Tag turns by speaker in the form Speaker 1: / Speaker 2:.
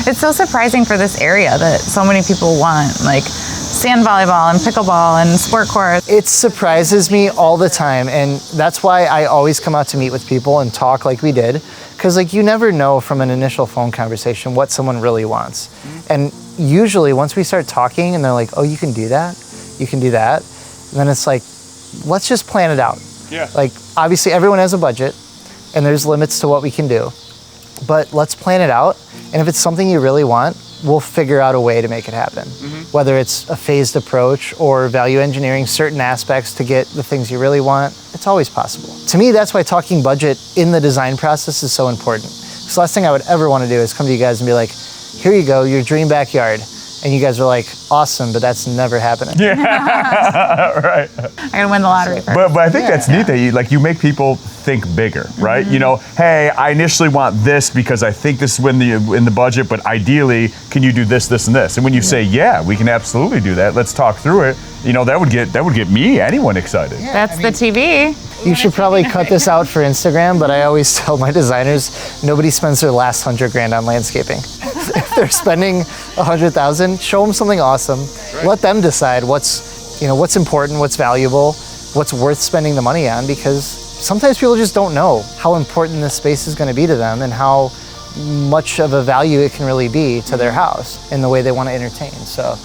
Speaker 1: It's so surprising for this area that so many people want like sand volleyball and pickleball and sport courts.
Speaker 2: It surprises me all the time, and that's why I always come out to meet with people and talk like we did, because like you never know from an initial phone conversation what someone really wants. And usually once we start talking and they're like, oh, you can do that, you can do that, and then it's like, let's just plan it out.
Speaker 3: Yeah.
Speaker 2: Like obviously everyone has a budget and there's limits to what we can do, but let's plan it out, and if it's something you really want, we'll figure out a way to make it happen. Whether it's a phased approach or value engineering certain aspects to get the things you really want, it's always possible. To me, that's why talking budget in the design process is so important. Because the last thing I would ever want to do is come to you guys and be like, here you go, your dream backyard. And you guys are like, awesome, but that's never happening.
Speaker 3: Yeah, right.
Speaker 1: I'm gonna win the lottery first.
Speaker 3: But I think that's neat that you make people think bigger, right? You know, hey, I initially want this because I think this is in the budget, but ideally, can you do this, this, and this? And when you say, yeah, we can absolutely do that, let's talk through it, you know, that would get me, anyone excited.
Speaker 1: Yeah, that's the TV.
Speaker 2: You should probably cut this out for Instagram, but I always tell my designers, nobody spends their last $100,000 on landscaping. If they're spending $100,000, show them something awesome. Right. Let them decide what's important, what's valuable, what's worth spending the money on, because sometimes people just don't know how important this space is going to be to them and how much of a value it can really be to their house and the way they want to entertain. So